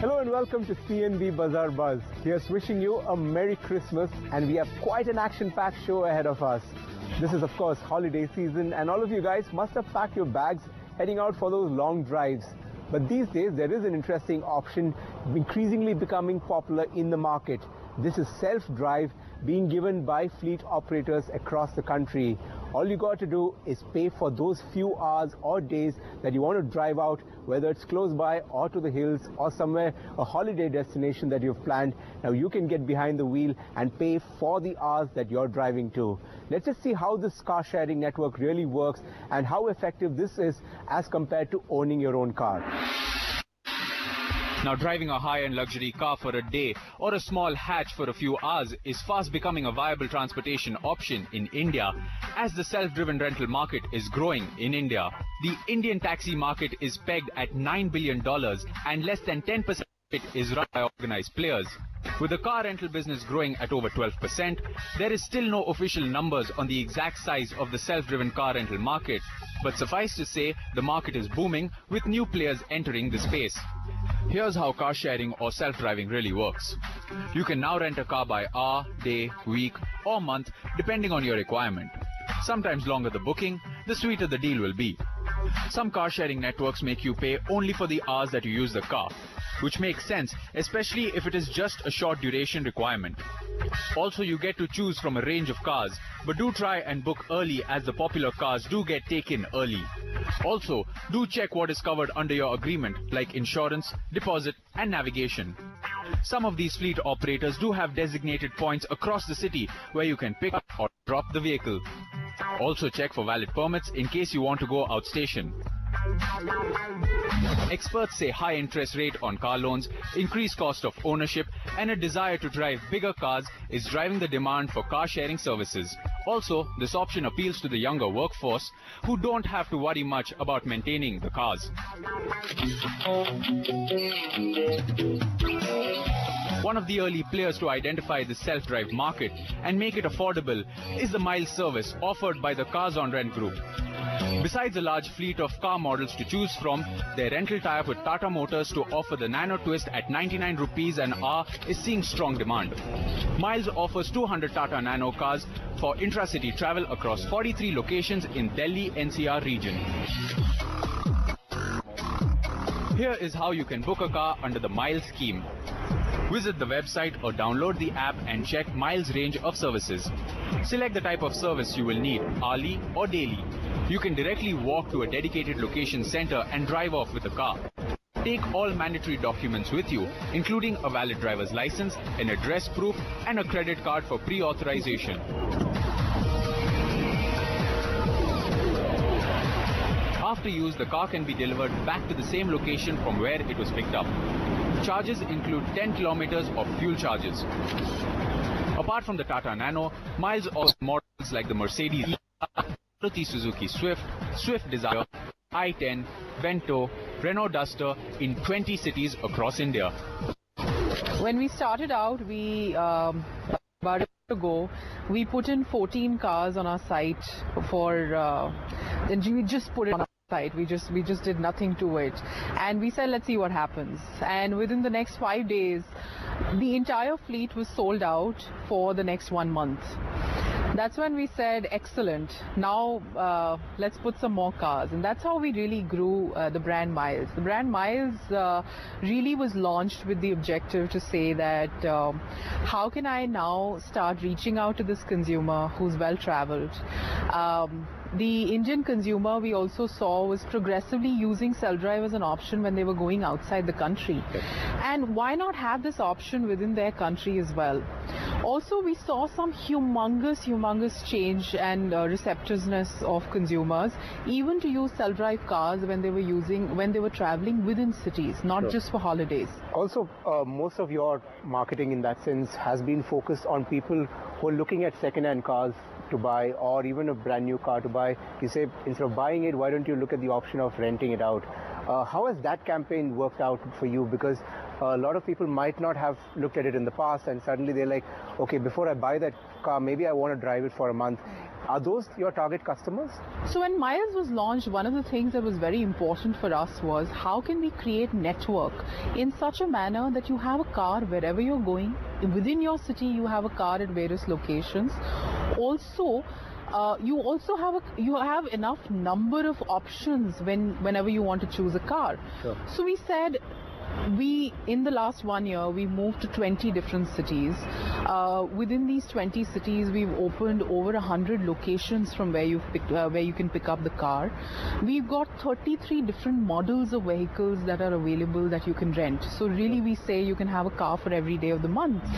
Hello and welcome to CNB Bazaar Buzz. Here's wishing you a Merry Christmas, and we have quite an action-packed show ahead of us. This is of course holiday season, and all of you guys must have packed your bags heading out for those long drives. But these days there is an interesting option increasingly becoming popular in the market. This is self-drive being given by fleet operators across the country. All you got to do is pay for those few hours or days that you want to drive out, whether it's close by or to the hills or somewhere, a holiday destination that you've planned. Now you can get behind the wheel and pay for the hours that you're driving to. Let's just see how this car sharing network really works and how effective this is as compared to owning your own car. Now, driving a high-end luxury car for a day or a small hatch for a few hours is fast becoming a viable transportation option in India as the self-driven rental market is growing in India. The Indian taxi market is pegged at $9 billion and less than 10% of it is run by organized players. With the car rental business growing at over 12%, there is still no official numbers on the exact size of the self-driven car rental market. But suffice to say, the market is booming with new players entering the space. Here's how car sharing or self-driving really works. You can now rent a car by hour, day, week or month depending on your requirement. Sometimes longer the booking, the sweeter the deal will be. Some car sharing networks make you pay only for the hours that you use the car, which makes sense, especially if it is just a short duration requirement. Also, you get to choose from a range of cars, but do try and book early as the popular cars do get taken early. Also, do check what is covered under your agreement, like insurance, deposit and navigation. Some of these fleet operators do have designated points across the city where you can pick up or drop the vehicle. Also check for valid permits in case you want to go outstation. Experts say high interest rate on car loans, increased cost of ownership and a desire to drive bigger cars is driving the demand for car sharing services. Also, this option appeals to the younger workforce who don't have to worry much about maintaining the cars. One of the early players to identify the self-drive market and make it affordable is the Myles service offered by the Cars on Rent group. Besides a large fleet of car models to choose from, their rental tie-up with Tata Motors to offer the Nano Twist at 99 rupees an hour is seeing strong demand. Myles offers 200 Tata Nano cars for intra-city travel across 43 locations in Delhi NCR region. Here is how you can book a car under the Myles scheme. Visit the website or download the app and check Myles' range of services. Select the type of service you will need, hourly or daily. You can directly walk to a dedicated location center and drive off with the car. Take all mandatory documents with you, including a valid driver's license, an address proof, and a credit card for pre-authorization. After use, the car can be delivered back to the same location from where it was picked up. Charges include 10 kilometers of fuel charges. Apart from the Tata Nano, Myles offers models like the Mercedes, Maruti Suzuki Swift, Swift Desire, i10, Vento, Renault Duster in 20 cities across India. When we started out, about a year ago, we put in 14 cars on our site and we just put it on our site. We just did nothing to it, and we said, let's see what happens. And within the next 5 days, the entire fleet was sold out for the next 1 month. That's when we said, excellent, now let's put some more cars. And that's how we really grew the brand Myles. The brand Myles really was launched with the objective to say that how can I now start reaching out to this consumer who's well traveled. The Indian consumer, we also saw, was progressively using self-drive as an option when they were going outside the country. And why not have this option within their country as well? Also, we saw some humongous change and receptiveness of consumers, even to use self-drive cars when they were traveling within cities, not just for holidays. Also, most of your marketing in that sense has been focused on people who are looking at second-hand cars to buy, or even a brand new car to buy. You say, instead of buying it, why don't you look at the option of renting it out? How has that campaign worked out for you? Because a lot of people might not have looked at it in the past, and suddenly they're like, okay, before I buy that car, maybe I want to drive it for a month. Are those your target customers? So when Myles was launched, one of the things that was very important for us was how can we create network in such a manner that you have a car wherever you're going. Within your city, you have a car at various locations. Also, you have enough number of options whenever you want to choose a car. Sure. So we said, in the last 1 year, we moved to 20 different cities. Within these 20 cities, we've opened over 100 locations from where you can pick up the car. We've got 33 different models of vehicles that are available that you can rent. So really, we say you can have a car for every day of the month.